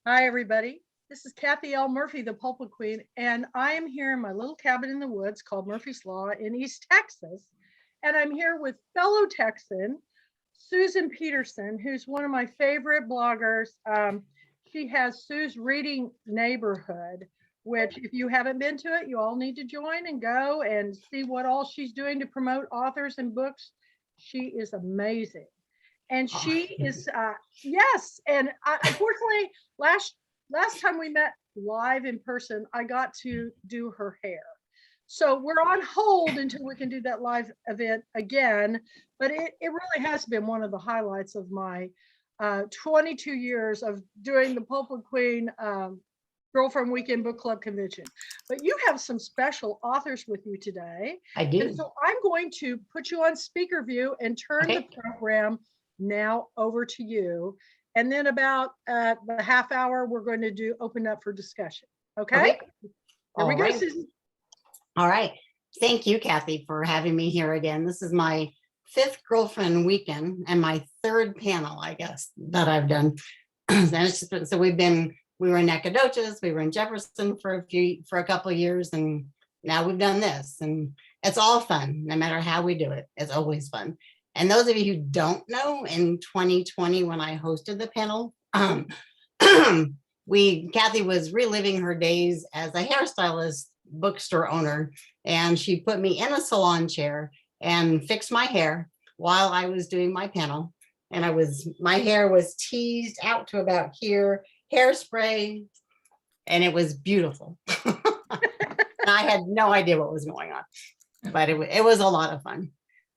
Hi, everybody. This is Kathy L. Murphy, the Pulpit Queen, and I am here in my little cabin in the woods called Murphy's Law in East Texas. And I'm here with fellow Texan, Susan Peterson, who's one of my favorite bloggers. She has Sue's Reading Neighborhood, which, if you haven't been to it, you all need to join and go and see what all she's doing to promote authors and books. She is amazing. And Oh, she is yes, and unfortunately last time we met live in person, I got to do her hair. So we're on hold until we can do that live event again, but it really has been one of the highlights of my 22 years of doing the Pulpit Queen Girlfriend Weekend Book Club convention. But you have some special authors with you today. I And do. so I'm going to put you on speaker view and turn the Okay. program now over to you. And then about the half hour, we're going to do open up for discussion. Okay, Okay. here we All go, right. Susan. All right. Thank you, Kathy, for having me here again. This is my fifth girlfriend weekend and my third panel, I guess, that I've done. And it's just so we were in Nacogdoches, we were in Jefferson for a couple of years, and now we've done this, and it's all fun. No matter how we do it, it's always fun. And those of you who don't know, in 2020, when I hosted the panel, Kathy was reliving her days as a hairstylist, bookstore owner, and she put me in a salon chair and fixed my hair while I was doing my panel. And my hair was teased out to about here, hairspray, and it was beautiful. I had no idea what was going on, but it was a lot of fun.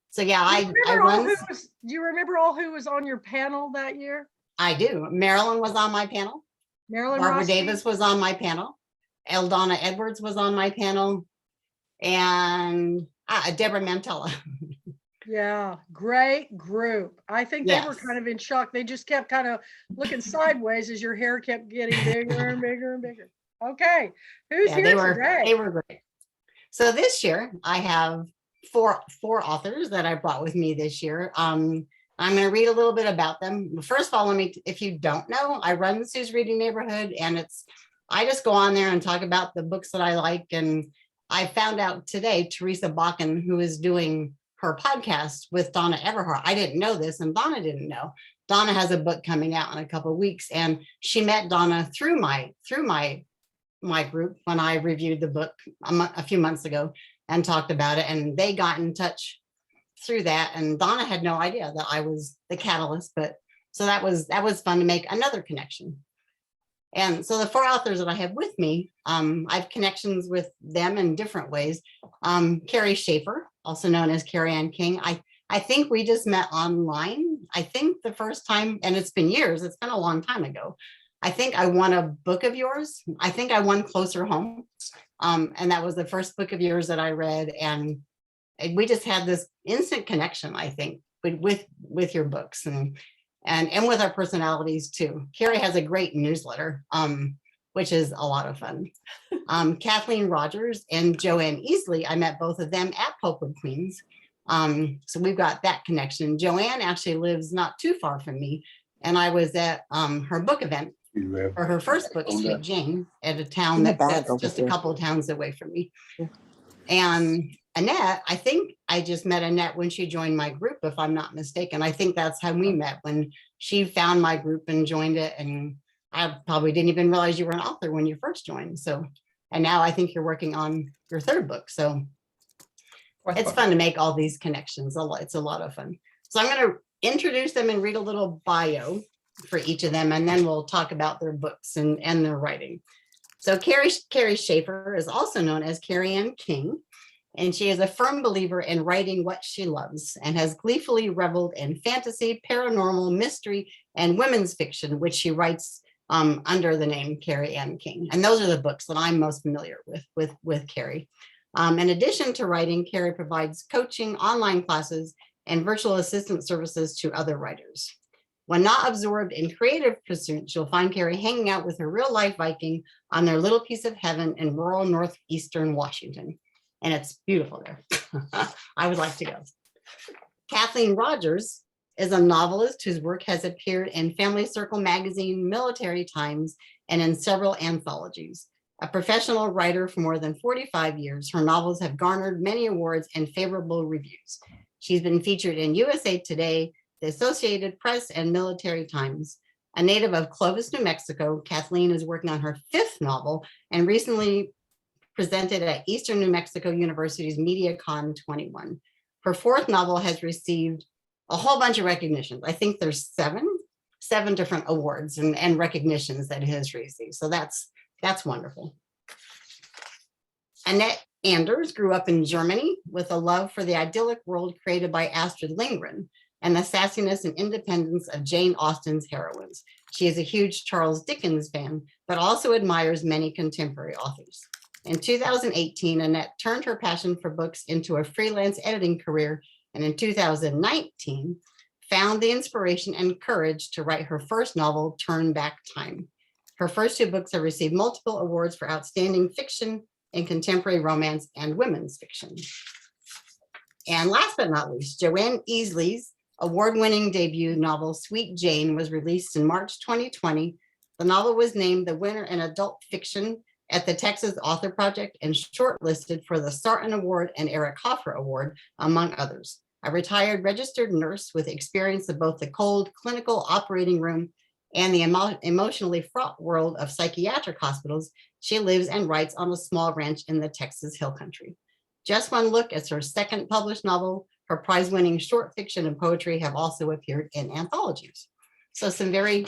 So yeah, Do you remember all who was on your panel that year? I do. Marilyn was on my panel. Marilyn Barbara Rossi? Davis was on my panel. Eldonna Edwards was on my panel. And Deborah Mantella. Yeah, great group. I think they were Yes. kind of in shock. They just kept kind of looking sideways as your hair kept getting bigger and bigger and bigger. Okay, who's Yeah, here they today? were great. So this year I have four authors that I brought with me this year. I'm going to read a little bit about them. First of all, if you don't know, I run Sue's Reading Neighborhood, and I just go on there and talk about the books that I like. And I found out today, Teresa Bakken, who is doing her podcast with Donna Everhart. I didn't know this, and Donna didn't know. Donna has a book coming out in a couple of weeks, and she met Donna through my group when I reviewed the book a few months ago and talked about it, and they got in touch through that. And Donna had no idea that I was the catalyst, but so that was fun to make another connection. And so the four authors that I have with me, I have connections with them in different ways. Carrie Schaefer, also known as Carrie Ann King. I think we just met online. I think the first time, and it's been years, it's been a long time ago. I think I won a book of yours. I think I won Closer Home. And that was the first book of yours that I read. And we just had this instant connection, I think, with your books and with our personalities too. Carrie has a great newsletter, which is a lot of fun. Kathleen Rogers and Joanne Easley, I met both of them at Pulpit Queens. So we've got that connection. Joanne actually lives not too far from me, and I was at her book event for her first book, Sweet Jane, at a town that's just a couple of towns away from me. Yeah. And Annette, I think I just met Annette when she joined my group, if I'm not mistaken. I think that's how we met, when she found my group and joined it. And I probably didn't even realize you were an author when you first joined. So, and now I think you're working on your third book. So it's fun to make all these connections. It's a lot of fun. So I'm going to introduce them and read a little bio for each of them, and then we'll talk about their books and their writing. So Carrie Schaefer is also known as Carrie Ann King, and she is a firm believer in writing what she loves and has gleefully reveled in fantasy, paranormal, mystery, and women's fiction, which she writes under the name Carrie Ann King. And those are the books that I'm most familiar with Carrie. In addition to writing, Carrie provides coaching, online classes, and virtual assistant services to other writers. When not absorbed in creative pursuits, you'll find Carrie hanging out with her real-life Viking on their little piece of heaven in rural northeastern Washington. And it's beautiful there. I would like to go. Kathleen Rogers is a novelist whose work has appeared in Family Circle magazine, Military Times, and in several anthologies. A professional writer for more than 45 years, her novels have garnered many awards and favorable reviews. She's been featured in USA Today, the Associated Press, and Military Times. A native of Clovis, New Mexico, Kathleen is working on her 5th novel and recently presented at Eastern New Mexico University's MediaCon 21. Her 4th novel has received a whole bunch of recognitions. I think there's seven different awards and recognitions that it has received. So that's wonderful. Annette Anders grew up in Germany with a love for the idyllic world created by Astrid Lindgren and the sassiness and independence of Jane Austen's heroines. She is a huge Charles Dickens fan, but also admires many contemporary authors. In 2018, Annette turned her passion for books into a freelance editing career, and in 2019, found the inspiration and courage to write her first novel, Turn Back Time. Her first 2 books have received multiple awards for outstanding fiction in contemporary romance and women's fiction. And last but not least, Joanne Easley's award-winning debut novel, Sweet Jane, was released in March 2020. The novel was named the winner in adult fiction at the Texas Author Project and shortlisted for the Sarton Award and Eric Hoffer Award, among others. A retired registered nurse with experience of both the cold clinical operating room and the emotionally fraught world of psychiatric hospitals, she lives and writes on a small ranch in the Texas Hill Country. Just One Look is her 2nd published novel. Her prize-winning short fiction and poetry have also appeared in anthologies. So some very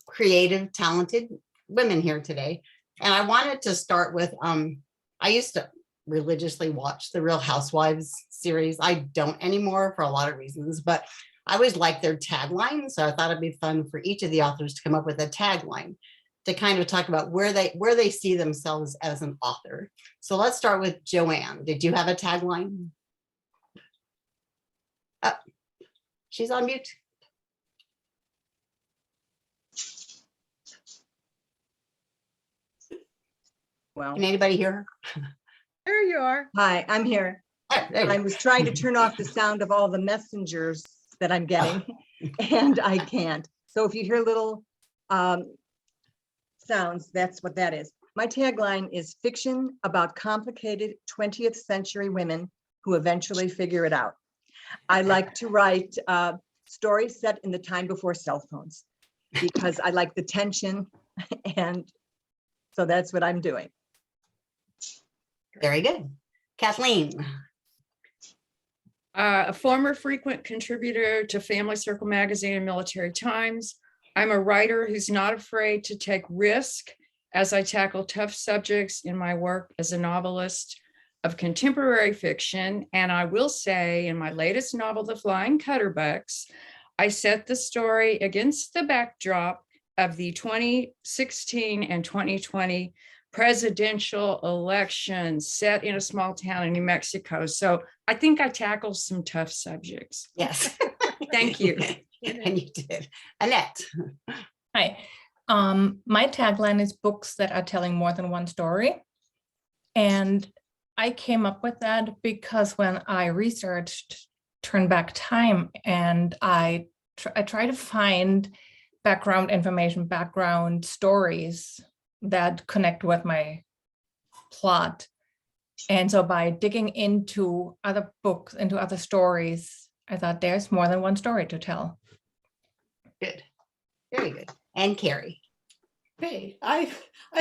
creative, talented women here today. And I wanted to start with, I used to religiously watch the Real Housewives series. I don't anymore for a lot of reasons, but I always liked their tagline. So I thought it'd be fun for each of the authors to come up with a tagline to kind of talk about where they see themselves as an author. So let's start with Joanne. Did you have a tagline? She's on mute. Well, Can anybody hear her? There you are. hi, I'm here. There I you go. was trying to turn off the sound of all the messengers that I'm getting, and I can't. So if you hear little sounds, that's what that is. My tagline is fiction about complicated 20th century women who eventually figure it out. I like to write stories set in the time before cell phones because I like the tension, and so that's what I'm doing. Very good. Kathleen. A former frequent contributor to Family Circle magazine and Military Times. I'm a writer who's not afraid to take risk as I tackle tough subjects in my work as a novelist of contemporary fiction. And I will say in my latest novel, The Flying Cutterbucks, I set the story against the backdrop of the 2016 and 2020 presidential elections set in a small town in New Mexico. So I think I tackled some tough subjects. Yes. Thank you. And you did. Annette. Hi. My tagline is books that are telling more than one story. And I came up with that because when I researched Turn Back Time and I try to find background information, background stories that connect with my plot. And so by digging into other books, into other stories, I thought there's more than one story to tell. Good. Very good. And Carrie. Hey, I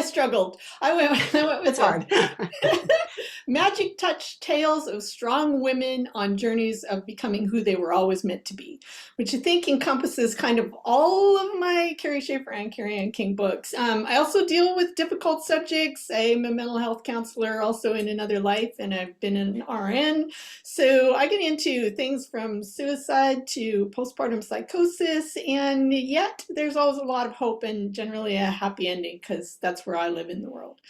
struggled. I went with It's hard. Magic touch tales of strong women on journeys of becoming who they were always meant to be, which I think encompasses kind of all of my Carrie Schaefer and Carrie Ann King books. I also deal with difficult subjects. I'm a mental health counselor also in another life, and I've been an RN. So I get into things from suicide to postpartum psychosis, and yet there's always a lot of hope and generally a happy ending because that's where I live in the world.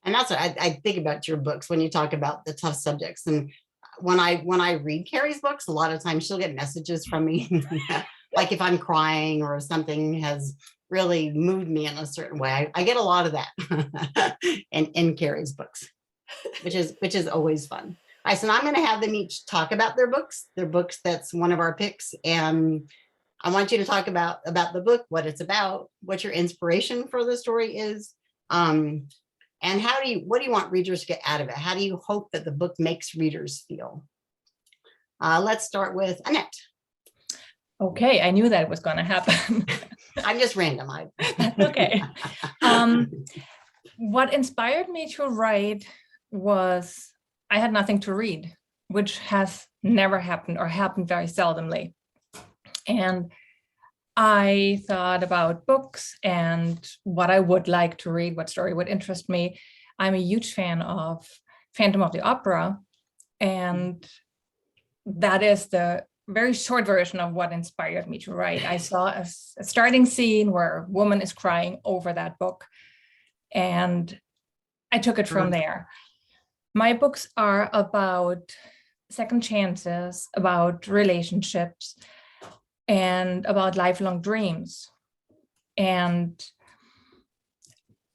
And that's what I think about your books when you talk about the tough subjects. And when I read Carrie's books, a lot of times she'll get messages from me, like if I'm crying or something has really moved me in a certain way. I get a lot of that in Carrie's books, which is always fun. right, so now I'm going to have them each talk about their books. That's one of our picks. And I want you to talk about the book, what it's about, what your inspiration for the story is. And what do you want readers to get out of it? How do you hope that the book makes readers feel? Let's start with Annette. Okay, I knew that was going to happen. I'm just random. That's okay. What inspired me to write was I had nothing to read, which has never happened or happened very seldomly. And I thought about books and what I would like to read, what story would interest me. I'm a huge fan of Phantom of the Opera, and that is the very short version of what inspired me to write. I saw a starting scene where a woman is crying over that book, and I took it from there. My books are about second chances, about relationships, and about lifelong dreams. And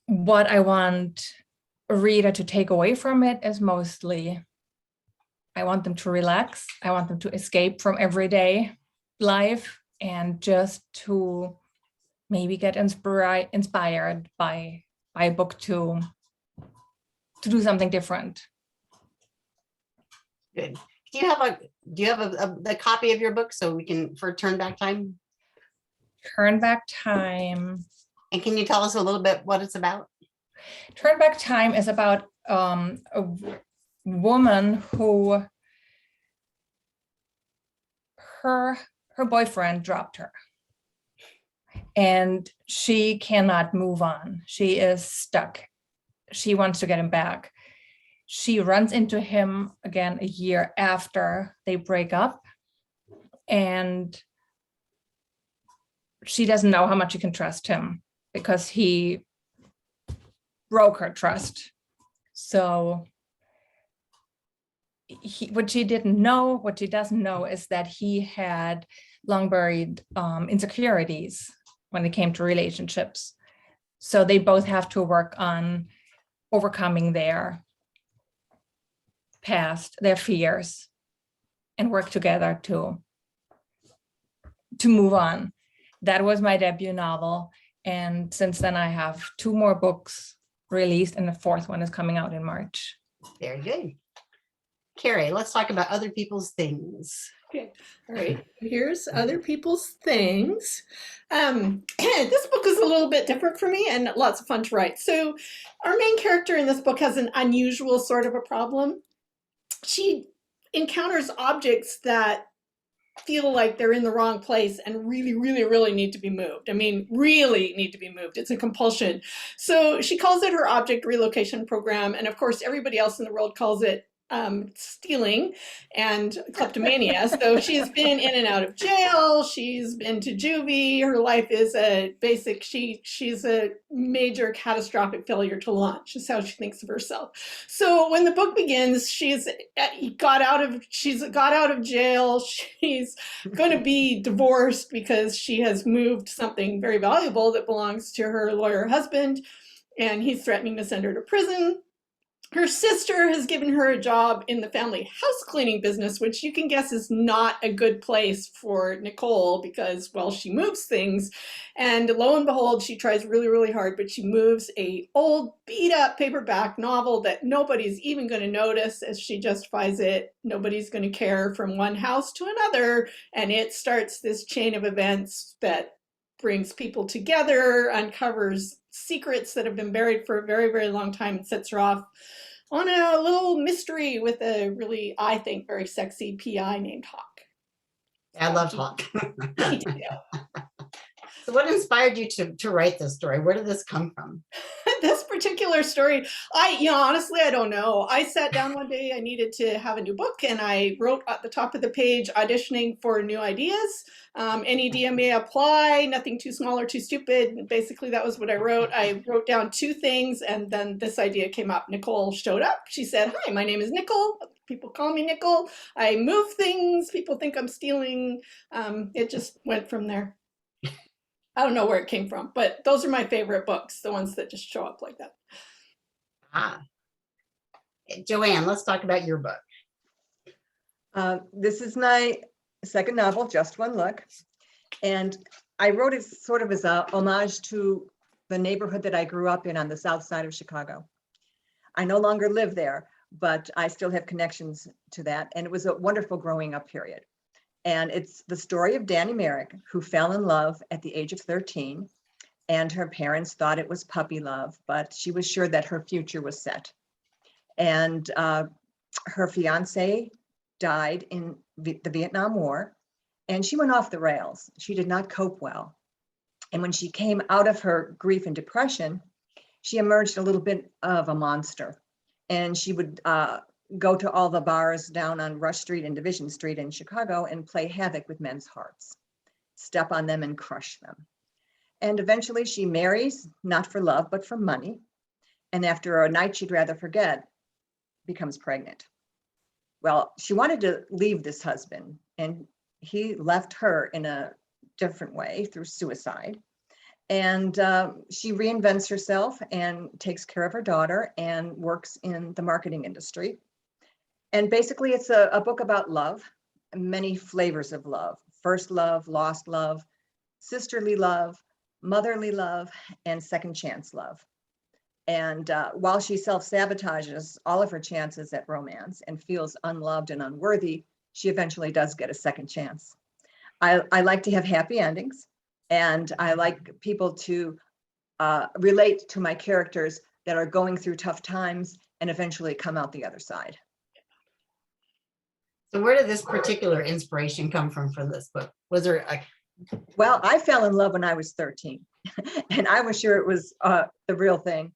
what I want a reader to take away from it is mostly, I want them to relax. I want them to escape from everyday life and just to maybe get inspired by a book to do something different. Good. Do you have a copy of your book so we can, for Turn Back Time? Turn Back Time. And can you tell us a little bit what it's about? Turn Back Time is about a woman who her boyfriend dropped her and she cannot move on. She is stuck. She wants to get him back. She runs into him again a year after they break up, and she doesn't know how much she can trust him because he broke her trust. So what she doesn't know is that he had long buried insecurities when it came to relationships. So they both have to work on overcoming their past, their fears, and work together to move on. That was my debut novel. And since then I have 2 more books released and the 4th one is coming out in March. Very good. Carrie, let's talk about other people's things. Okay, all right. Here's Other People's Things. This book is a little bit different for me and lots of fun to write. So our main character in this book has an unusual sort of a problem. She encounters objects that feel like they're in the wrong place and really, really, really need to be moved. I mean, really need to be moved. It's a compulsion. So she calls it her object relocation program. And of course, everybody else in the world calls it stealing and kleptomania. So she's been in and out of jail. She's been to juvie. Her life is she's a major catastrophic failure to launch, is how she thinks of herself. So when the book begins, she's got out of jail. She's going to be divorced because she has moved something very valuable that belongs to her lawyer husband, and he's threatening to send her to prison. Her sister has given her a job in the family house cleaning business, which you can guess is not a good place for Nicole because, well, she moves things. And lo and behold, she tries really, really hard, but she moves a old beat up paperback novel that nobody's even going to notice, as she justifies it. Nobody's going to care, from one house to another. And it starts this chain of events that brings people together, uncovers secrets that have been buried for a very, very long time, and sets her off on a little mystery with a really, I think, very sexy PI named Hawk. I love Hawk. So what inspired you to write this story? Where did this come from? This particular story, honestly, I don't know. I sat down one day, I needed to have a new book, and I wrote at the top of the page, auditioning for new ideas. Any idea may apply, nothing too small or too stupid. Basically, that was what I wrote. I wrote down 2 things, and then this idea came up. Nicole showed up. She said, "Hi, my name is Nicole. People call me Nicole. I move things. People think I'm stealing." It just went from there. I don't know where it came from, but those are my favorite books, the ones that just show up like that. Joanne, let's talk about your book. This is my second novel, Just One Look. And I wrote it sort of as a homage to the neighborhood that I grew up in on the south side of Chicago. I no longer live there, but I still have connections to that. And it was a wonderful growing up period. And it's the story of Danny Merrick, who fell in love at the age of 13. And her parents thought it was puppy love, but she was sure that her future was set. And her fiance died in the Vietnam War, and she went off the rails. She did not cope well. And when she came out of her grief and depression, she emerged a little bit of a monster. And she would go to all the bars down on Rush Street and Division Street in Chicago and play havoc with men's hearts, step on them and crush them. And eventually she marries, not for love, but for money. And after a night she'd rather forget, becomes pregnant. Well, she wanted to leave this husband, and he left her in a different way through suicide. And she reinvents herself and takes care of her daughter and works in the marketing industry. And basically it's a book about love, many flavors of love: first love, lost love, sisterly love, motherly love, and second chance love. And while she self-sabotages all of her chances at romance and feels unloved and unworthy, she eventually does get a second chance. I like to have happy endings, and I like people to relate to my characters that are going through tough times and eventually come out the other side. So where did this particular inspiration come from for this book? Was there a Well, I fell in love when I was 13, and I was sure it was the real thing.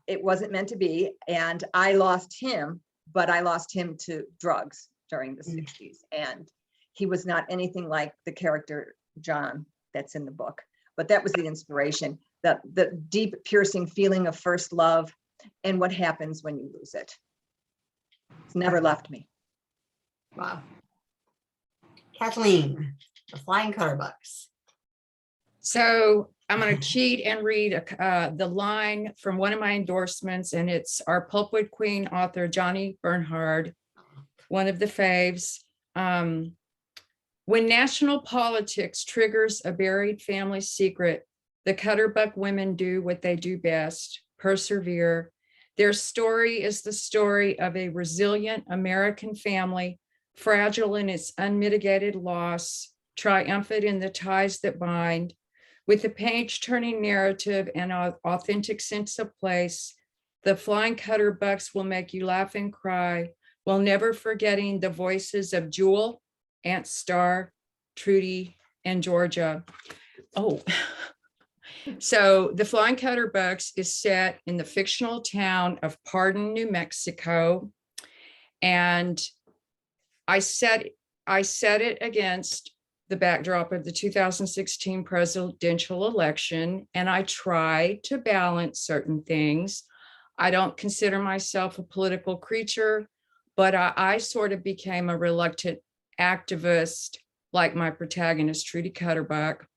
It wasn't meant to be, and I lost him, but I lost him to drugs during the 60s, and he was not anything like the character John that's in the book. But that was the inspiration, the deep, piercing feeling of first love and what happens when you lose it. It's never left me. Wow. Kathleen, the Flying Cutterbucks. So I'm going to cheat and read the line from one of my endorsements, and it's our Pulpwood Queen author, Johnny Bernhard, one of the faves. When national politics triggers a buried family secret, the Cutterbuck women do what they do best: persevere. Their story is the story of a resilient American family, fragile in its unmitigated loss, triumphant in the ties that bind. With a page-turning narrative and an authentic sense of place, the Flying Cutterbucks will make you laugh and cry, while never forgetting the voices of Jewel, Aunt Star, Trudy, and Georgia. Oh, so the Flying Cutterbucks is set in the fictional town of Pardon, New Mexico. And I set it against the backdrop of the 2016 presidential election, and I try to balance certain things. I don't consider myself a political creature, but I sort of became a reluctant activist, like my protagonist, Trudy Cutterbuck.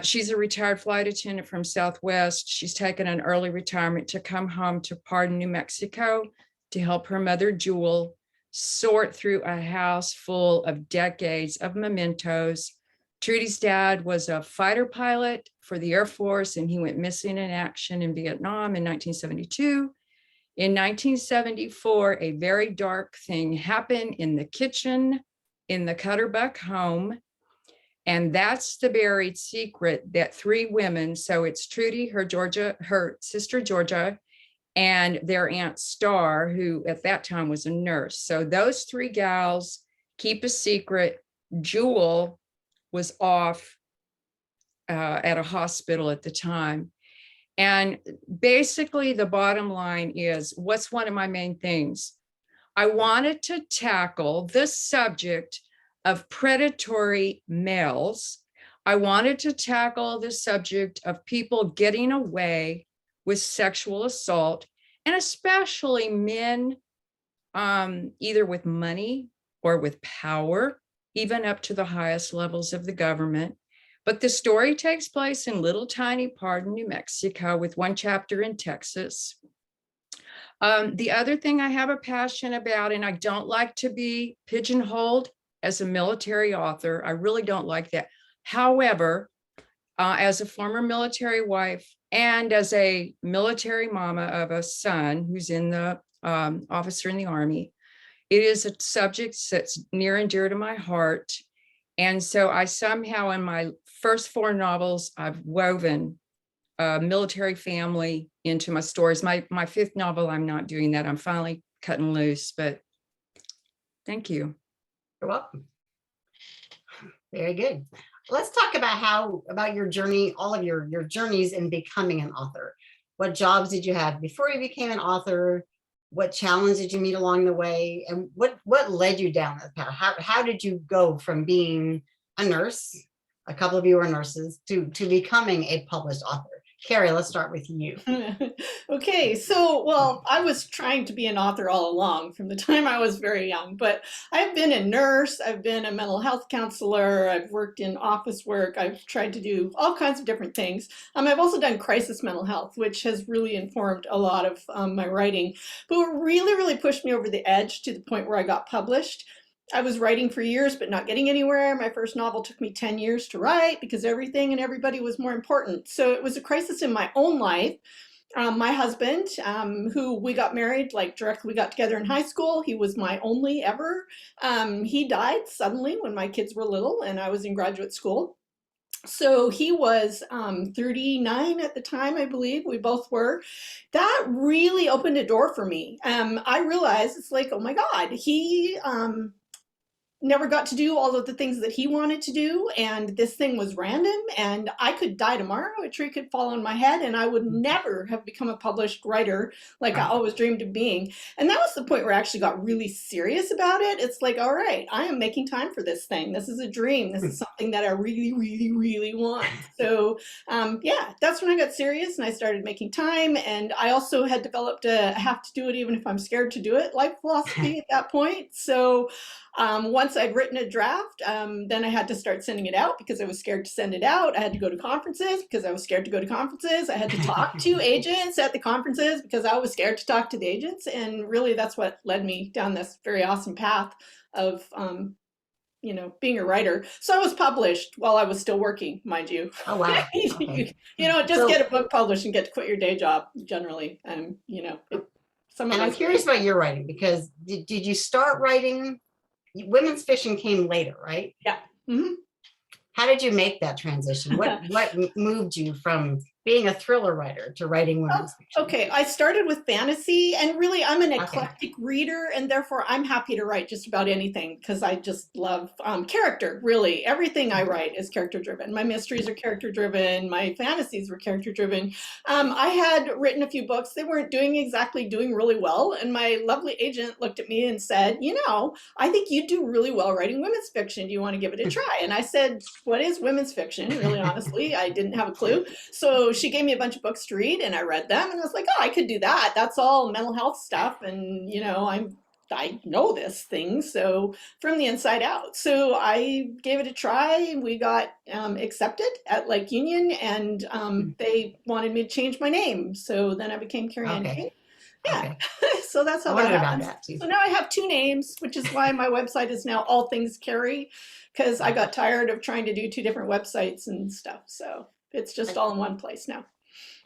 She's a retired flight attendant from Southwest. She's taken an early retirement to come home to Pardon, New Mexico, to help her mother, Jewel, sort through a house full of decades of mementos. Trudy's dad was a fighter pilot for the Air Force, and he went missing in action in Vietnam in 1972. In 1974, a very dark thing happened in the kitchen in the Cutterbuck home. And that's the buried secret that three women, so it's Trudy, her sister Georgia, and their Aunt Star, who at that time was a nurse. So those three gals keep a secret. Jewel was off at a hospital at the time. And basically the bottom line is, what's one of my main things? I wanted to tackle this subject of predatory males. I wanted to tackle the subject of people getting away with sexual assault, and especially men, either with money or with power, even up to the highest levels of the government. But the story takes place in little tiny Pardon, New Mexico, with one chapter in Texas. The other thing I have a passion about, and I don't like to be pigeonholed as a military author. I really don't like that. However, as a former military wife and as a military mama of a son who's in the officer in the Army, it is a subject that's near and dear to my heart. And so I somehow, in my first 4 novels, I've woven a military family into my stories. My 5th novel, I'm not doing that. I'm finally cutting loose, but thank you. You're welcome. Very good. Let's talk about your journey, all of your journeys in becoming an author. What jobs did you have before you became an author? What challenge did you meet along the way? And what led you down that path? How did you go from being a nurse, a couple of you are nurses, to becoming a published author? Carrie, let's start with you. Okay, so, well, I was trying to be an author all along from the time I was very young, but I've been a nurse, I've been a mental health counselor, I've worked in office work, I've tried to do all kinds of different things. I've also done crisis mental health, which has really informed a lot of my writing. But what really, really pushed me over the edge to the point where I got published, I was writing for years, but not getting anywhere. My first novel took me 10 years to write because everything and everybody was more important. So it was a crisis in my own life. My husband, who we got married, like directly, we got together in high school. He was my only ever. He died suddenly when my kids were little and I was in graduate school. So he was 39 at the time, I believe we both were. That really opened a door for me. I realized it's like, oh my God, he never got to do all of the things that he wanted to do, and this thing was random, and I could die tomorrow, a tree could fall on my head, and I would never have become a published writer like I always dreamed of being. And that was the point where I actually got really serious about it. It's like, all right, I am making time for this thing. This is a dream. This is something that I really, really, really want. So yeah, that's when I got serious and I started making time. And I also had developed a have to do it even if I'm scared to do it life philosophy at that point. So once I'd written a draft, then I had to start sending it out because I was scared to send it out. I had to go to conferences because I was scared to go to conferences. I had to talk to agents at the conferences because I was scared to talk to the agents. And really that's what led me down this very awesome path of, being a writer. So I was published while I was still working, mind you. Oh, wow. Okay. Just get a book published and get to quit your day job generally. And I'm curious about your writing because did you start writing? Women's fiction came later, right? Yeah. Mm-hmm. How did you make that transition? What moved you from being a thriller writer to writing women's fiction? Okay, I started with fantasy, and really I'm an eclectic reader, and therefore I'm happy to write just about anything because I just love character, really. Everything I write is character driven. My mysteries are character driven. My fantasies were character driven. I had written a few books. They weren't doing really well, and my lovely agent looked at me and said, I think you do really well writing women's fiction. Do you want to give it a try? And I said, what is women's fiction? Really, honestly, I didn't have a clue. So she gave me a bunch of books to read and I read them and I was like, oh, I could do that. That's all mental health stuff. And, I know this thing. So from the inside out. So I gave it a try. We got accepted at Lake Union and they wanted me to change my name. So then I became Carrie Ann King. Yeah. Okay. So that's how that happened. So now I have 2 names, which is why my website is now All Things Carrie, because I got tired of trying to do 2 different websites and stuff. So it's just all in one place now.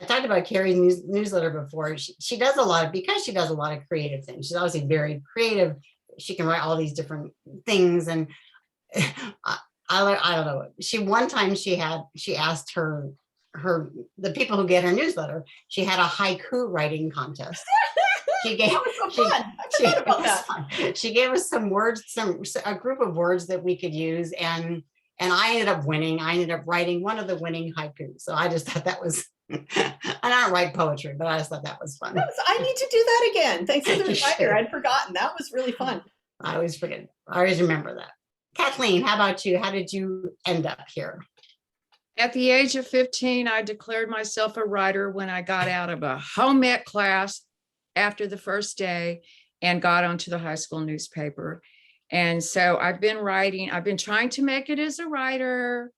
I talked about Carrie's newsletter before. She does a lot of creative things. She's obviously very creative. She can write all these different things. And I don't know. One time she asked the people who get her newsletter, she had a haiku writing contest. She gave us some words, a group of words that we could use, and I ended up winning. I ended up writing one of the winning haikus. So I just thought that was, I don't write poetry, but I just thought that was fun. I need to do that again. Thanks for the reminder. I'd forgotten. That was really fun. I always forget. I always remember that. Kathleen, how about you? How did you end up here? At the age of 15, I declared myself a writer when I got out of a home ec class after the first day and got onto the high school newspaper. And so I've been writing. I've been trying to make it as a writer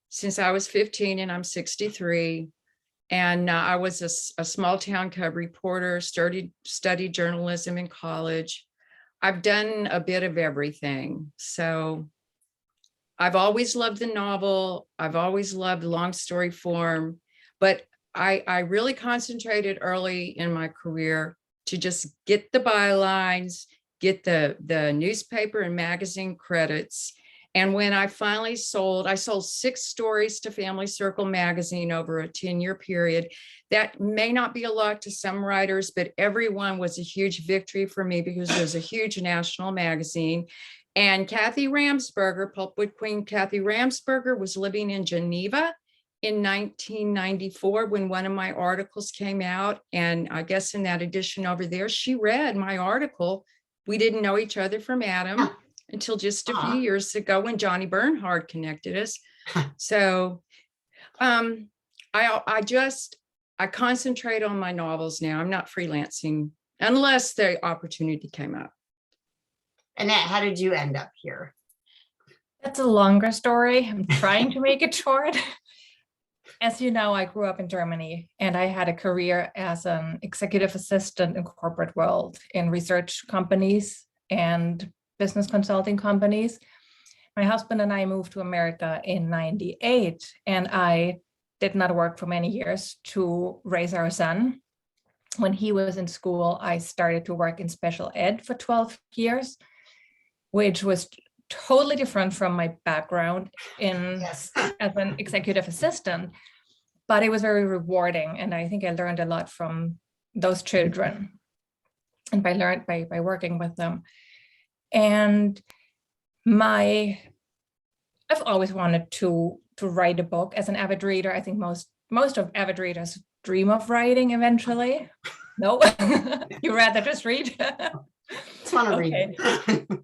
since I was 15 and I'm 63. And I was a small town cub reporter, studied journalism in college. I've done a bit of everything. So I've always loved the novel. I've always loved long story form, but I really concentrated early in my career to just get the bylines, get the newspaper and magazine credits. And when I finally I sold 6 stories to Family Circle magazine over a 10-year period. That may not be a lot to some writers, but everyone was a huge victory for me because it was a huge national magazine. And Kathy Ramsberger, Pulpwood Queen Kathy Ramsberger, was living in Geneva in 1994 when one of my articles came out. And I guess in that edition over there, she read my article. We didn't know each other from Adam until just a few years ago when Johnny Bernhard connected us. So I concentrate on my novels now. I'm not freelancing unless the opportunity came up. Annette, how did you end up here? That's a longer story. I'm trying to make it short. As you know, I grew up in Germany and I had a career as an executive assistant in corporate world in research companies and business consulting companies. My husband and I moved to America in '98, and I did not work for many years to raise our son. When he was in school, I started to work in special ed for 12 years, which was totally different from my background as an executive assistant, but it was very rewarding. And I think I learned a lot from those children and by working with them. And I've always wanted to write a book. As an avid reader, I think most of avid readers dream of writing eventually. No, you rather just read. Just want to read.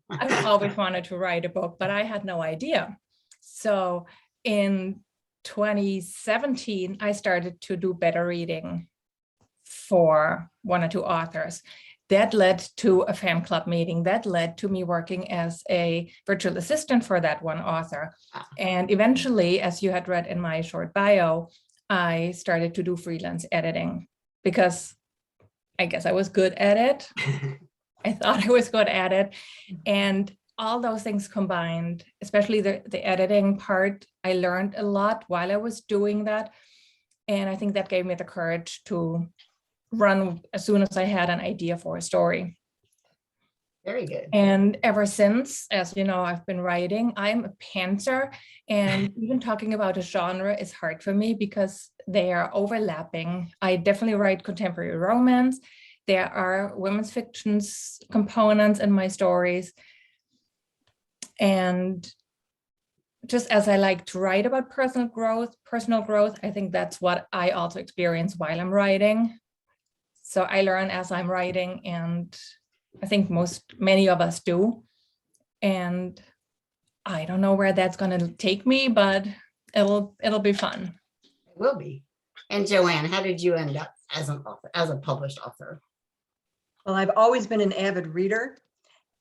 I've always wanted to write a book, but I had no idea. So in 2017, I started to do better reading for 1 or 2 authors. That led to a fan club meeting. That led to me working as a virtual assistant for that one author. And eventually, as you had read in my short bio, I started to do freelance editing because I guess I was good at it. I thought I was good at it. And all those things combined, especially the editing part, I learned a lot while I was doing that. And I think that gave me the courage to run as soon as I had an idea for a story. Very good. And ever since, as you know, I've been writing. I'm a pantser, and even talking about a genre is hard for me because they are overlapping. I definitely write contemporary romance. There are women's fictions components in my stories. And just as I like to write about personal growth, I think that's what I also experience while I'm writing. So I learn as I'm writing, and I think many of us do. And I don't know where that's going to take me, but it'll be fun. It will be. And Joanne, how did you end up as an author, as a published author? Well, I've always been an avid reader,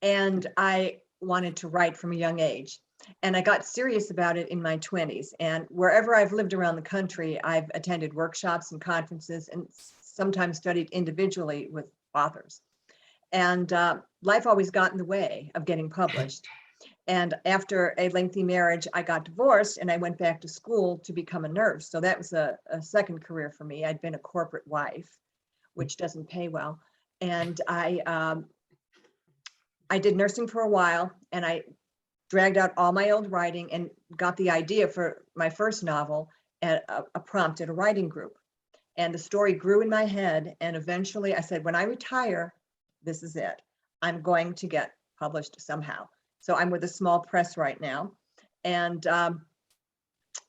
and I wanted to write from a young age. And I got serious about it in my 20s. And wherever I've lived around the country, I've attended workshops and conferences and sometimes studied individually with authors. And life always got in the way of getting published. And after a lengthy marriage, I got divorced and I went back to school to become a nurse. So that was a second career for me. I'd been a corporate wife, which doesn't pay well. And I did nursing for a while, and I dragged out all my old writing and got the idea for my first novel at a prompt at a writing group. And the story grew in my head. And eventually I said, when I retire, this is it. I'm going to get published somehow. So I'm with a small press right now. And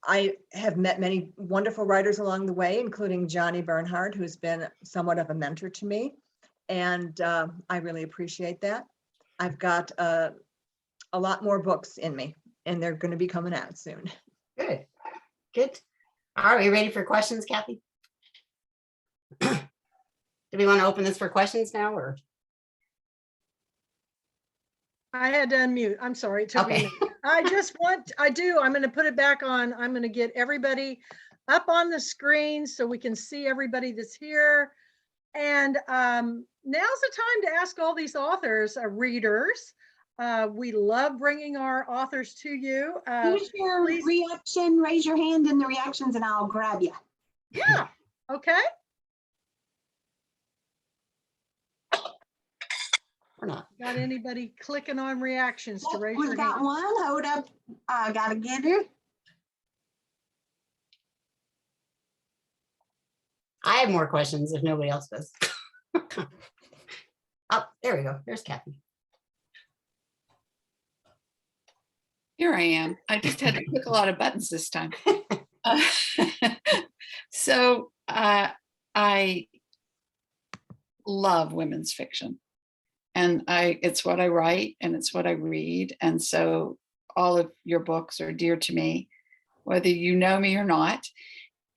I have met many wonderful writers along the way, including Johnny Bernhard, who's been somewhat of a mentor to me. And I really appreciate that. I've got a lot more books in me, and they're going to be coming out soon. Good. Good. Are we ready for questions, Kathy? Do we want to open this for questions now, or? I had to unmute. I'm sorry. It took me a minute. I'm going to put it back on. I'm going to get everybody up on the screen so we can see everybody that's here. And now's the time to ask all these authors, readers. We love bringing our authors to you. Here's your please- reaction. Raise your hand in the reactions and I'll grab you. Yeah, okay. Or not. Got anybody clicking on reactions to Yep, raise we've your got hand? one. Hold up. I gotta get her. I have more questions if nobody else does. Oh, there we go. There's Kathy. Here I am. I just had to click a lot of buttons this time. Uh, so I love women's fiction, and it's what I write and it's what I read. And so all of your books are dear to me, whether you know me or not.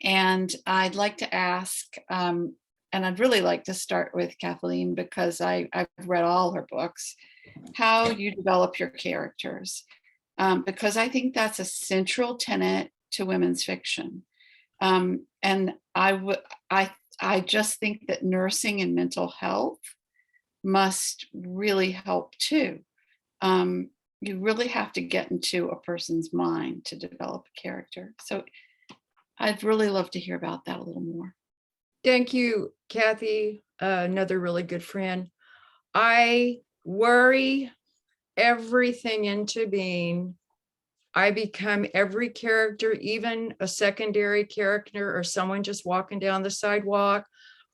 And I'd like to ask, and I'd really like to start with Kathleen, because I've read all her books, how you develop your characters. Because I think that's a central tenet to women's fiction. And I just think that nursing and mental health must really help too. You really have to get into a person's mind to develop a character. So I'd really love to hear about that a little more. Thank you, Kathy, another really good friend. I worry everything into being. I become every character, even a secondary character or someone just walking down the sidewalk.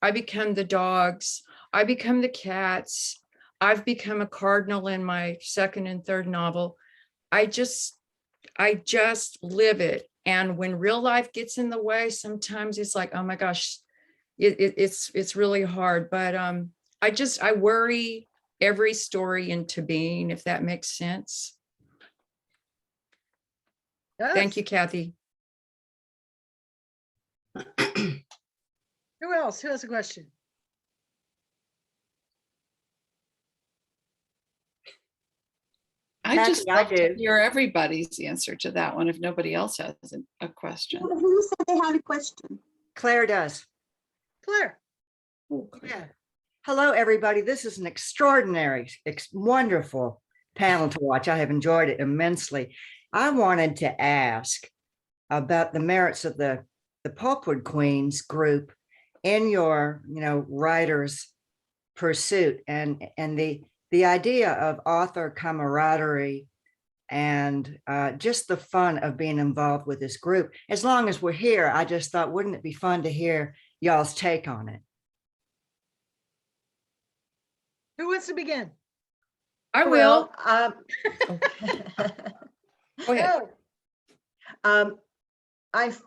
I become the dogs. I become the cats. I've become a cardinal in my second and third novel. I just live it. And when real life gets in the way, sometimes it's like, oh my gosh, it's really hard. But I worry every story into being, if that makes sense. Thank you, Kathy. Who else? Who has a question? I Kathy, just I love to do. hear everybody's answer to that one if nobody else has a question. Who said they had a question? Claire does. Claire. Oh, Claire. Hello, everybody. This is an extraordinary, wonderful panel to watch. I have enjoyed it immensely. I wanted to ask about the merits of the Pulpwood Queens group in your, writer's pursuit, and the idea of author camaraderie and just the fun of being involved with this group. As long as we're here, I just thought, wouldn't it be fun to hear y'all's take on it? Who wants to begin? I will. Go ahead. Oh, I've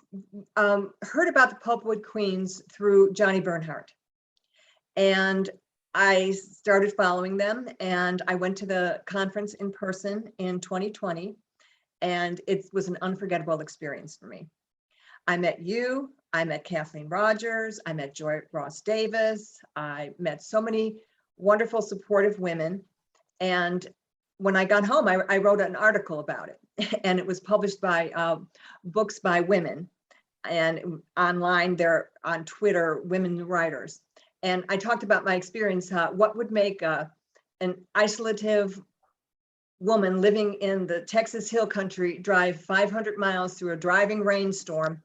heard about the Pulpwood Queens through Johnny Bernhardt. And I started following them, and I went to the conference in person in 2020, and it was an unforgettable experience for me. I met you, I met Kathleen Rogers, I met Joy Ross Davis, I met so many wonderful, supportive women. And when I got home, I wrote an article about it, and it was published by Books by Women, and online there on Twitter, Women Writers. And I talked about my experience, what would make an isolative woman living in the Texas Hill Country drive 500 miles through a driving rainstorm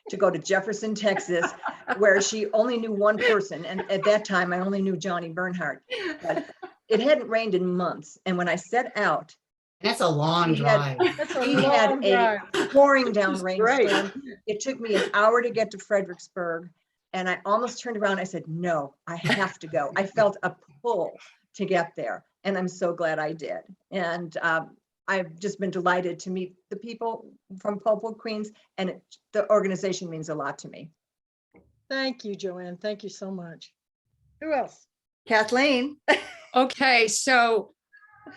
to go to Jefferson, Texas, where she only knew one person. And at that time, I only knew Johnny Bernhardt. But it hadn't rained in months. And when I set out, That's a long He had- drive. that's a we long had drive. a pouring down This is great. rainstorm. It took me an hour to get to Fredericksburg. And I almost turned around. I said, no, I have to go. I felt a pull to get there. And I'm so glad I did. And I've just been delighted to meet the people from Pulpwood Queens. And the organization means a lot to me. Thank you, Joanne. Thank you so much. Who else? Kathleen. Okay, so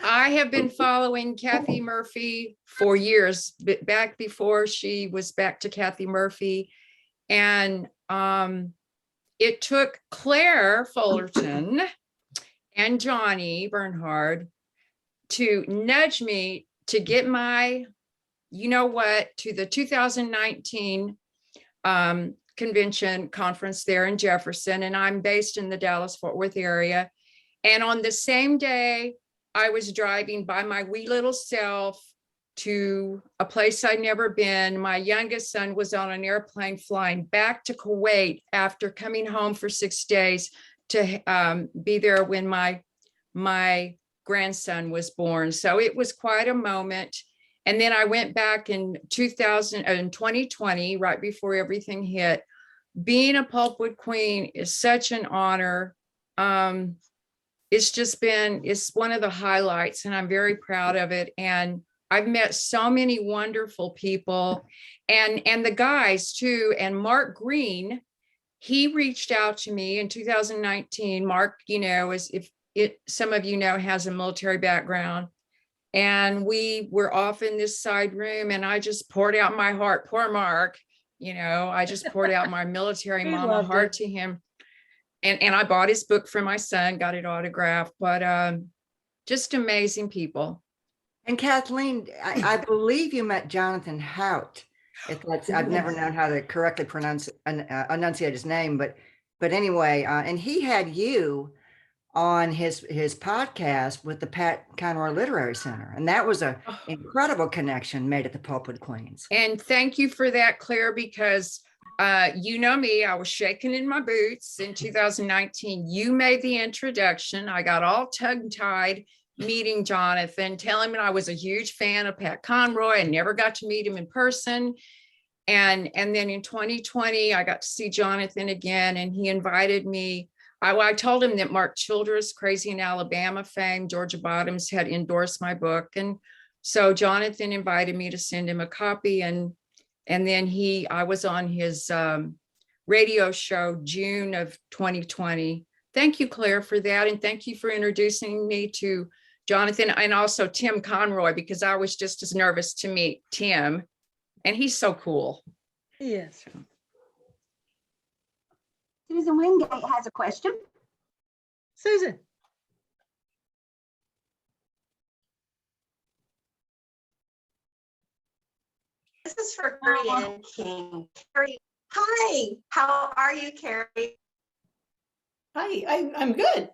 I have been following Kathy Murphy for years, back before she was back to Kathy Murphy. And it took Claire Fullerton and Johnny Bernhard to nudge me to get my, to the 2019 convention conference there in Jefferson, and I'm based in the Dallas-Fort Worth area. And on the same day, I was driving by my wee little self to a place I'd never been. My youngest son was on an airplane flying back to Kuwait after coming home for 6 days to be there when my grandson was born. So it was quite a moment. And then I went back in 2020, right before everything hit. Being a Pulpwood Queen is such an honor. It's one of the highlights, and I'm very proud of it. And I've met so many wonderful people, and the guys too. And Mark Green, he reached out to me in 2019. Mark, some of you know, has a military background. And we were off in this side room, and I just poured out my heart. Poor Mark, I just poured out my military He mama loved heart it. to him. And I bought his book for my son, got it autographed, but just amazing people. And Kathleen, I believe you met Jonathan Hout. I've never known how to correctly enunciate his name, but anyway, and he had you on his podcast with the Pat Conroy Literary Center, and that was a incredible connection made at the Pulpwood Queens. And thank you for that, Claire, because you know me, I was shaking in my boots in 2019. You made the introduction. I got all tongue-tied meeting Jonathan, telling him I was a huge fan of Pat Conroy and never got to meet him in person. And then in 2020, I got to see Jonathan again, and he invited me. I told him that Mark Childress, Crazy in Alabama fame, Georgia Bottoms, had endorsed my book. And so Jonathan invited me to send him a copy. And then I was on his radio show, June of 2020. Thank you, Claire, for that. And thank you for introducing me to Jonathan, and also Tim Conroy, because I was just as nervous to meet Tim. And he's so cool. Yes. Susan Wingate has a question. Susan. This is for Carrie and King. Carrie, hi, how are you, Carrie? Hi, I'm good.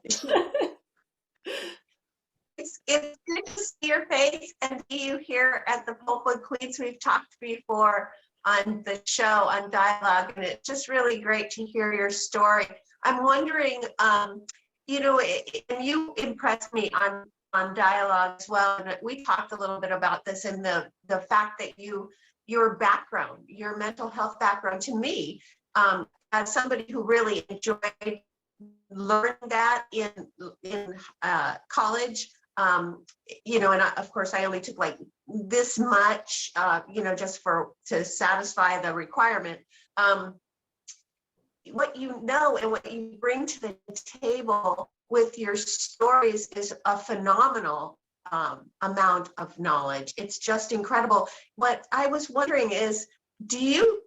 It's good to see your face and see you here at the Pulpwood Queens. We've talked before on the show, on Dialogue, and it's just really great to hear your story. I'm wondering, and you impressed me on Dialogue as well, and we talked a little bit about this, and the fact that your background, your mental health background, to me, as somebody who really enjoyed learning that in college, and of course I only took like this much, just to satisfy the requirement. What you know and what you bring to the table with your stories is a phenomenal amount of knowledge. It's just incredible. What I was wondering is, do you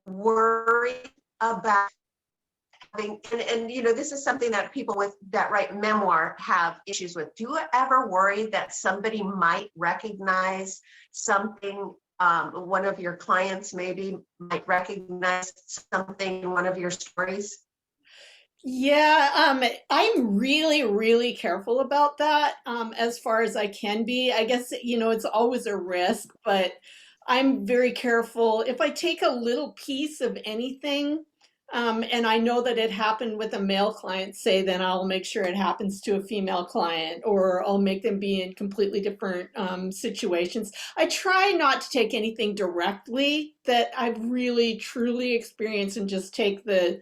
worry about having, and this is something that people that write memoir have issues with. Do you ever worry that somebody might recognize something, one of your clients maybe might recognize something in one of your stories? Yeah, I'm really, really careful about that, as far as I can be. I guess, it's always a risk, but I'm very careful. If I take a little piece of anything, and I know that it happened with a male client, say, then I'll make sure it happens to a female client, or I'll make them be in completely different situations. I try not to take anything directly that I've really, truly experienced, and just take the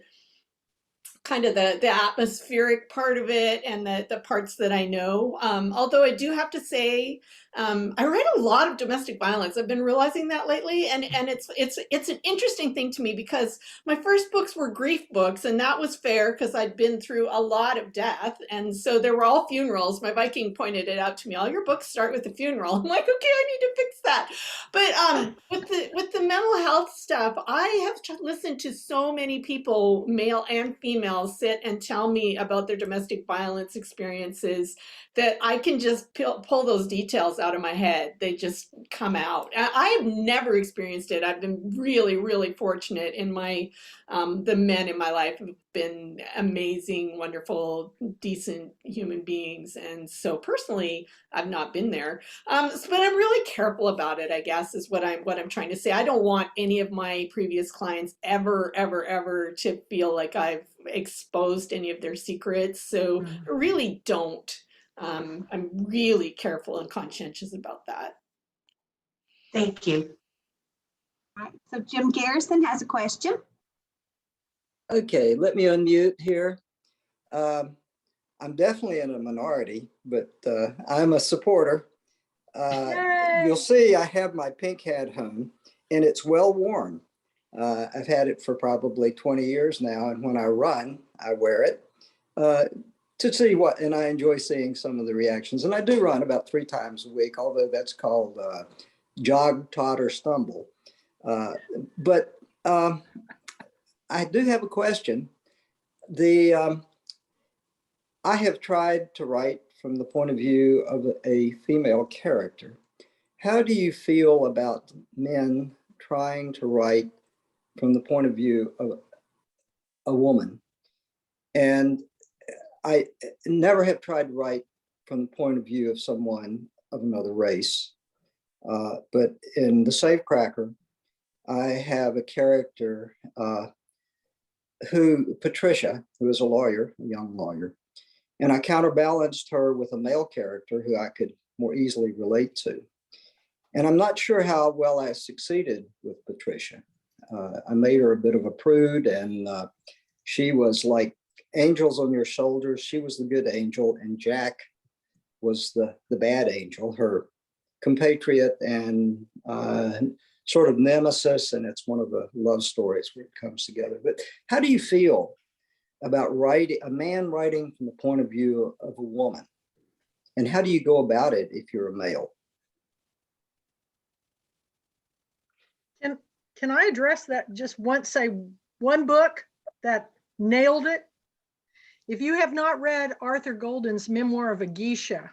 kind of the atmospheric part of it and the parts that I know. Although I do have to say, I read a lot of domestic violence. I've been realizing that lately, and it's an interesting thing to me, because my first books were grief books, and that was fair because I'd been through a lot of death, and so they were all funerals. My Viking pointed it out to me. All your books start with a funeral. I'm like, okay, I need to fix that. But with the mental health stuff, I have listened to so many people, male and female, females sit and tell me about their domestic violence experiences that I can just pull those details out of my head. They just come out. I have never experienced it. I've been really, really fortunate in my, the men in my life have been amazing, wonderful, decent human beings. And so personally, I've not been there. But I'm really careful about it, I guess, is what I'm trying to say. I don't want any of my previous clients ever to feel like I've exposed any of their secrets. So I really don't. I'm really careful and conscientious about that. Thank you. All right, so Jim Garrison has a question. Okay, let me unmute here. I'm definitely in a minority, but I'm a supporter. You'll see I have my pink hat home and it's well worn. I've had it for probably 20 years now, and when I run, I wear it to see what, and I enjoy seeing some of the reactions. And I do run about 3 times a week, although that's called jog, totter, stumble. But I do have a question. I have tried to write from the point of view of a female character. How do you feel about men trying to write from the point of view of a woman? And I never have tried to write from the point of view of someone of another race. But in The Safecracker, I have a character Patricia, who is a lawyer, a young lawyer, and I counterbalanced her with a male character who I could more easily relate to. And I'm not sure how well I succeeded with Patricia. I made her a bit of a prude, and she was like angels on your shoulders. She was the good angel, and Jack was the bad angel, her compatriot and sort of nemesis. And it's one of the love stories where it comes together. But how do you feel about a man writing from the point of view of a woman? And how do you go about it if you're a male? Can I address that just once, say one book that nailed it? If you have not read Arthur Golden's Memoir of a Geisha,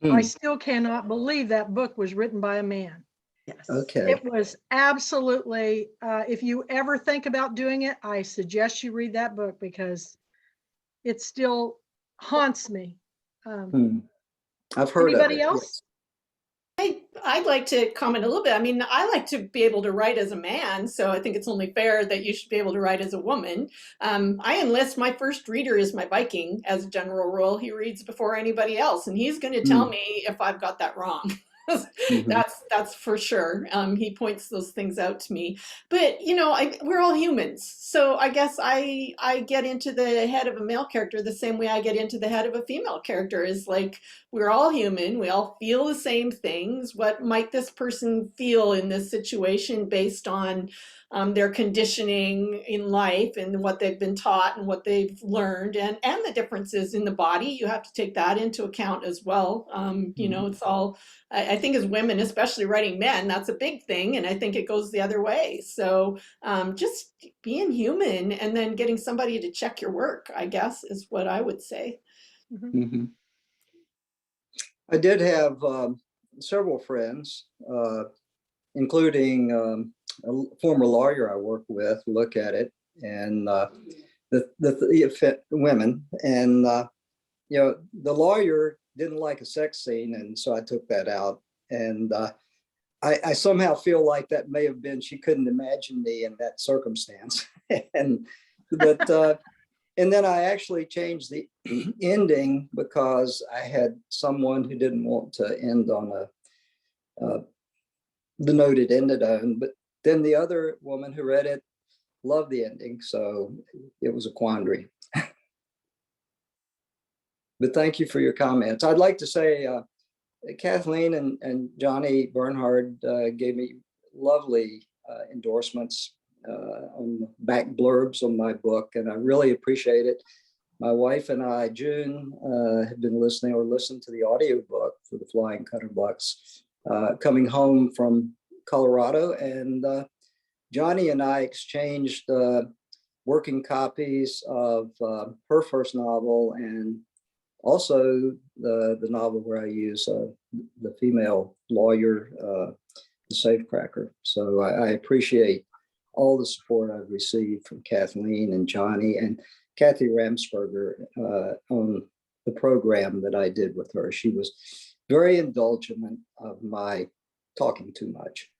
I still cannot believe that book was written by a man. Yes. Okay. It was absolutely, if you ever think about doing it, I suggest you read that book because it still haunts me. I've heard Anybody of it. else? Yes. I'd like to comment a little bit. I mean, I like to be able to write as a man, so I think it's only fair that you should be able to write as a woman. I enlist, my first reader is my Viking as a general rule. He reads before anybody else, and he's going to tell me if I've got that wrong. That's for sure. He points those things out to me. But you know, we're all humans, so I guess I get into the head of a male character the same way I get into the head of a female character. Is like, we're all human. We all feel the same things. What might this person feel in this situation based on their conditioning in life and what they've been taught and what they've learned, and the differences in the body? You have to take that into account as well. You know, it's all, I think as women, especially writing men, that's a big thing. And I think it goes the other way. So just being human and then getting somebody to check your work, I guess, is what I would say. I did have several friends, including a former lawyer I work with, look at it, and the women, and you know, the lawyer didn't like a sex scene, and so I took that out. And I somehow feel like that may have been, she couldn't imagine me in that circumstance. And then I actually changed the ending because I had someone who didn't want to end on the note it ended on. But then the other woman who read it loved the ending, so it was a quandary. But thank you for your comments. I'd like to say Kathleen and Johnny Bernhard gave me lovely endorsements on the back blurbs on my book, and I really appreciate it. My wife and I, June, have been listening or listened to the audiobook for The Flying Cutterbucks coming home from Colorado, and Johnny and I exchanged working copies of her first novel, and also the novel where I use the female lawyer, the safecracker. So I appreciate all the support I've received from Kathleen and Johnny and Kathy Ramsberger on the program that I did with her. She was very indulgent of my talking too much.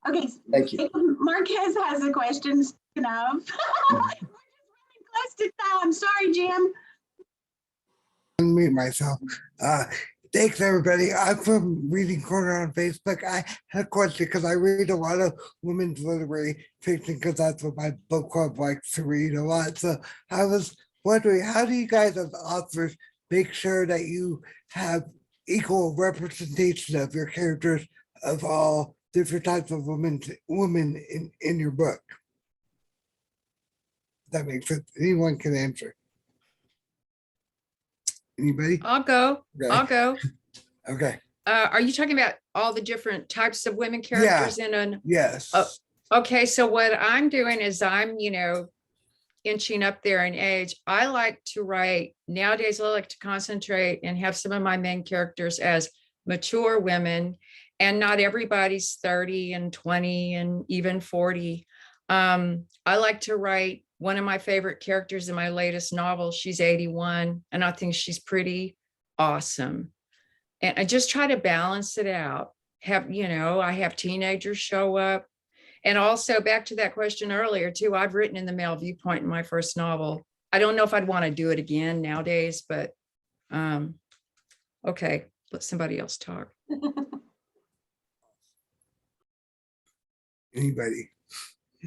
Okay. Thank you. Marquez has a question. Speaking of, we're just running close to time. Sorry, Jim. Unmute myself. Thanks, everybody. I'm from Reading Corner on Facebook. I had a question because I read a lot of women's literary fiction because that's what my book club likes to read a lot. So I was wondering, how do you guys as authors make sure that you have equal representation of your characters of all different types of women in your book? That makes sense. Anyone can answer. Anybody? I'll go. Okay. I'll go. Okay. Are you talking about all the different types of women characters in an? Yes. Okay, so what I'm doing is I'm, inching up there in age. I like to write, nowadays I like to concentrate and have some of my main characters as mature women, and not everybody's 30 and 20 and even 40. I like to write one of my favorite characters in my latest novel. She's 81 and I think she's pretty awesome. And I just try to balance it out. I have teenagers show up. And also back to that question earlier too, I've written in the male viewpoint in my first novel. I don't know if I'd want to do it again nowadays, but okay, let somebody else talk. Anybody?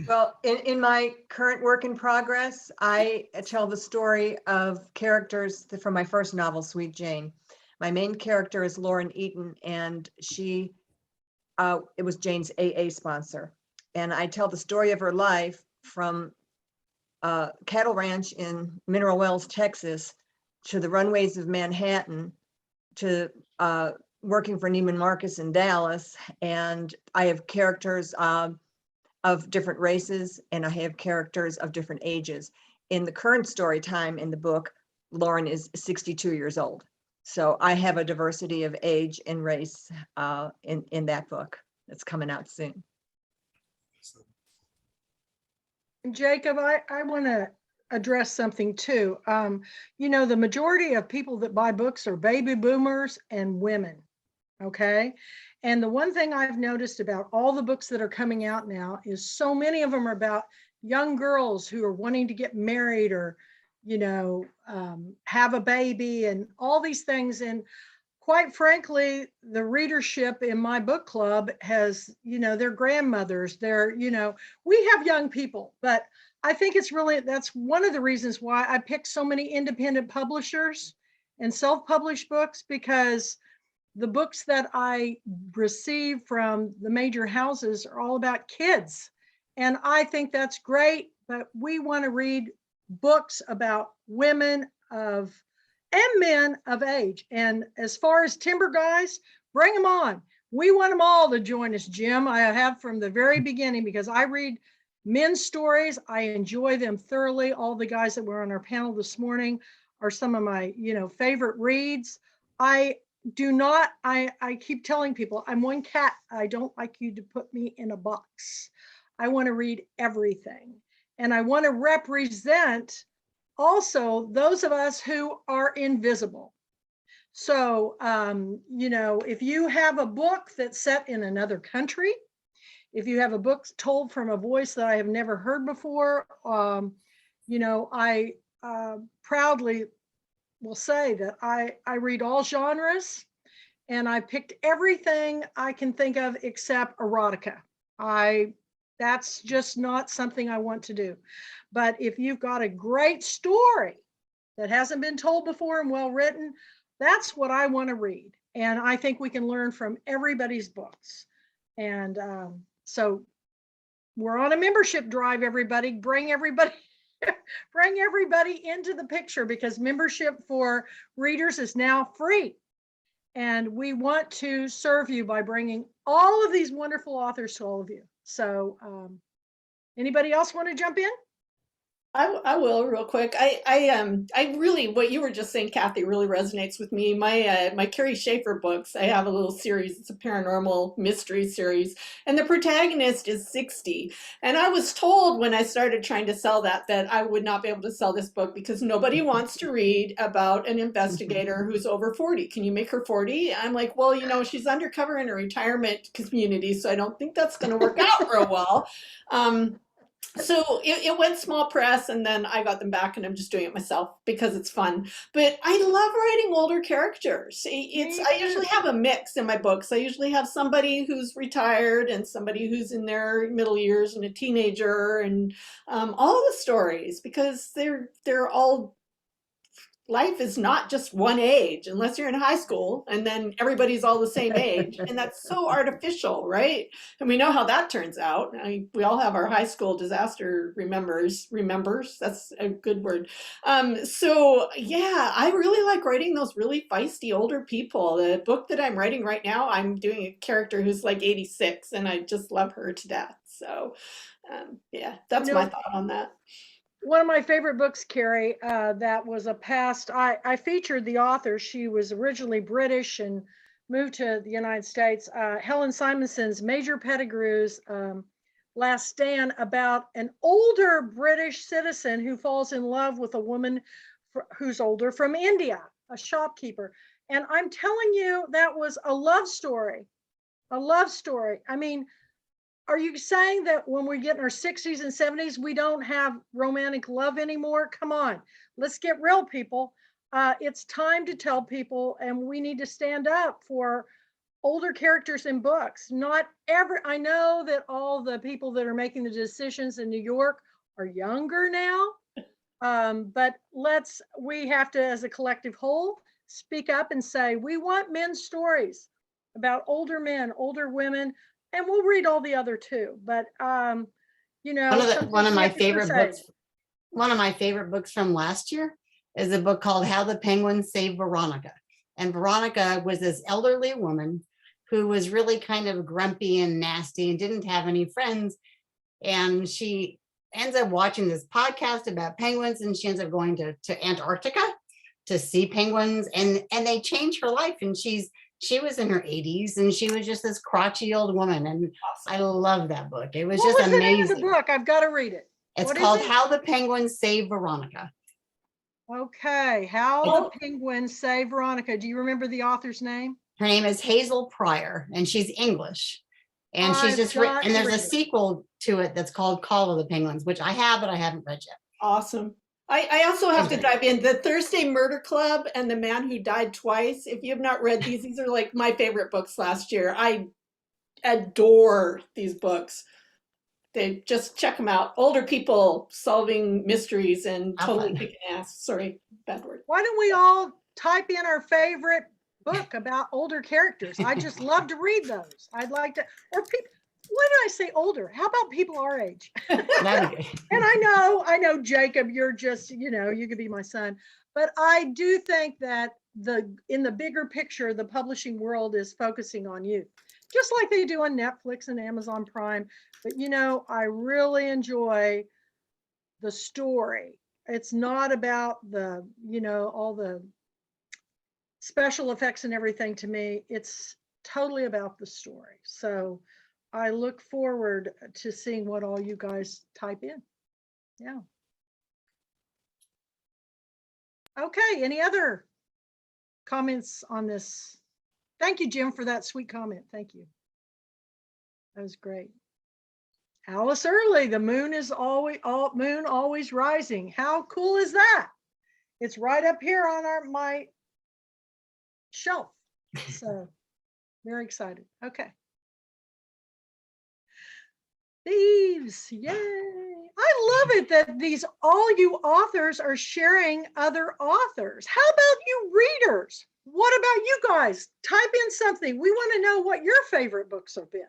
Well, in my current work in progress, I tell the story of characters from my first novel, Sweet Jane. My main character is Lauren Eaton, and it was Jane's AA sponsor. And I tell the story of her life from a cattle ranch in Mineral Wells, Texas, to the runways of Manhattan, to working for Neiman Marcus in Dallas. And I have characters of different races, and I have characters of different ages. In the current story time in the book, Lauren is 62 years old. So I have a diversity of age and race in that book that's coming out soon. Jacob, I want to address something too. The majority of people that buy books are baby boomers and women. Okay. And the one thing I've noticed about all the books that are coming out now is so many of them are about young girls who are wanting to get married or, have a baby and all these things. And quite frankly, the readership in my book club has, their grandmothers, we have young people, but I think that's one of the reasons why I picked so many independent publishers and self-published books, because the books that I receive from the major houses are all about kids. And I think that's great, but we want to read books about women and men of age. And as far as timber guys, bring them on. We want them all to join us, Jim. I have from the very beginning, because I read men's stories. I enjoy them thoroughly. All the guys that were on our panel this morning are some of my, favorite reads. I keep telling people I'm one cat. I don't like you to put me in a box. I want to read everything. And I want to represent also those of us who are invisible. So, if you have a book that's set in another country, if you have a book told from a voice that I have never heard before, I proudly will say that I read all genres, and I picked everything I can think of except erotica. That's just not something I want to do. But if you've got a great story that hasn't been told before and well written, that's what I want to read. And I think we can learn from everybody's books. And so we're on a membership drive, everybody. Bring everybody into the picture, because membership for readers is now free. And we want to serve you by bringing all of these wonderful authors to all of you. So Anybody else want to jump in? I will real quick. I really, what you were just saying, Kathy, really resonates with me. My Carrie Schaefer books, I have a little series. It's a paranormal mystery series, and the protagonist is 60. And I was told when I started trying to sell that I would not be able to sell this book because nobody wants to read about an investigator who's over 40. Can you make her 40? I'm like, well, you know, she's undercover in a retirement community, so I don't think that's going to work out real well. So it went small press, and then I got them back, and I'm just doing it myself because it's fun. But I love writing older characters. I usually have a mix in my books. I usually have somebody who's retired and somebody who's in their middle years and a teenager, and all the stories, because they're all. Life is not just one age unless you're in high school and then everybody's all the same age. And that's so artificial, right? And we know how that turns out. We all have our high school disaster remembers. That's a good word. So yeah, I really like writing those really feisty older people. The book that I'm writing right now, I'm doing a character who's like 86 and I just love her to death. So yeah, that's my thought on that. One of my favorite books, Carrie, that was a past, I featured the author. She was originally British and moved to the United States. Helen Simonson's Major Pettigrew's Last Stand, about an older British citizen who falls in love with a woman who's older from India, a shopkeeper. And I'm telling you, that was a love story, a love story. I mean, are you saying that when we get in our 60s and 70s, we don't have romantic love anymore? Come on, let's get real, people. It's time to tell people, and we need to stand up for older characters in books. I know that all the people that are making the decisions in New York are younger now, but we have to, as a collective whole, speak up and say, we want men's stories about older men, older women, and we'll read all the other too. But you know, one of my favorite books from last year is a book called How the Penguins Saved Veronica. And Veronica was this elderly woman who was really kind of grumpy and nasty and didn't have any friends. And she ends up watching this podcast about penguins, and she ends up going to Antarctica to see penguins, and they change her life. And she was in her 80s, and she was just this crotchety old woman. And I love that book. It was just amazing. What was the name of the book? I've got to read it. It's called How the Penguins Saved Veronica. Okay. How the Penguins Saved Veronica. Do you remember the author's name? Her name is Hazel Pryor, and she's English. And she's just written, and there's a sequel to it that's called Call of the Penguins, which I have, but I haven't read yet. Awesome. I also have to dive in. The Thursday Murder Club and The Man Who Died Twice. If you have not read these are like my favorite books last year. I adore these books. They just check them out. Older people solving mysteries and totally kicking ass. Sorry, bad word. Why don't we all type in our favorite book about older characters? I just love to read those. I'd like to, or people. Why did I say older? How about people our age? And I know, Jacob, you're just, you could be my son. But I do think that in the bigger picture, the publishing world is focusing on youth, just like they do on Netflix and Amazon Prime. But, I really enjoy the story. It's not about all the special effects and everything to me. It's totally about the story. So I look forward to seeing what all you guys type in. Yeah. Okay, any other comments on this? Thank you, Jim, for that sweet comment. Thank you. That was great. Alice Early, the moon is always rising. How cool is that? It's right up here on my shelf. So very excited. Okay. Thieves, yay. I love it that all you authors are sharing other authors. How about you readers? What about you guys? Type in something. We want to know what your favorite books have been.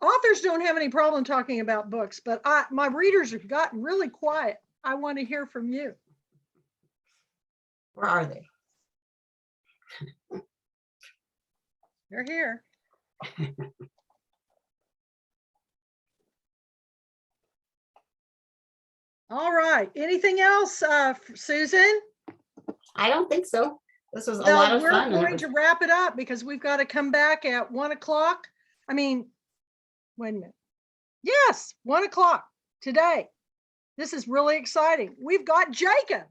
Authors don't have any problem talking about books, but my readers have gotten really quiet. I want to hear from you. Where are they? They're here. All right. Anything else, Susan? I don't think so. This was a Well, lot of we're fun. and it going was- to wrap it up because we've got to come back at 1 o'clock. I mean, wait a minute. Yes, 1 o'clock today. This is really exciting. We've got Jacob,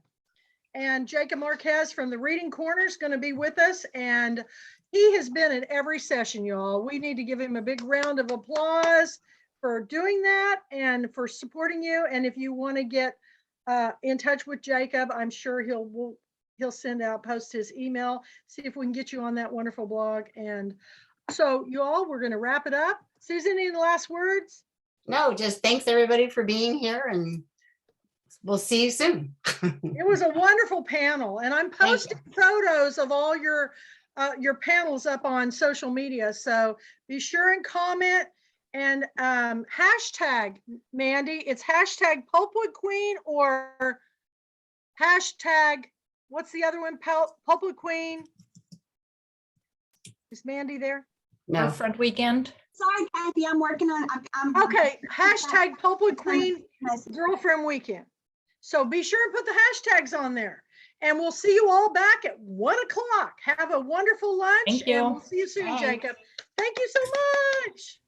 and Jacob Marquez from the Reading Corner is going to be with us, and he has been at every session, y'all. We need to give him a big round of applause for doing that and for supporting you. And if you want to get in touch with Jacob, I'm sure he'll send out, post his email, see if we can get you on that wonderful blog. And so you all, we're going to wrap it up. Susan, any last words? No, just thanks everybody for being here, and we'll see you soon. It was a wonderful panel, and I'm Thank posting photos of all your panels up on social media. So be sure and comment and hashtag, Mandy, it's hashtag Pulpwood Queen or hashtag, what's the other one? Pulpwood Queen. Is Mandy there? No. Front weekend. Sorry, Kathy, I'm working on. Okay, hashtag Pulpwood Queen Girlfriend Weekend. So be sure and put the hashtags on there. And we'll see you all back at 1 o'clock. Have a wonderful lunch. Thank you. And we'll see you soon, Thanks. Jacob. Thank you so much.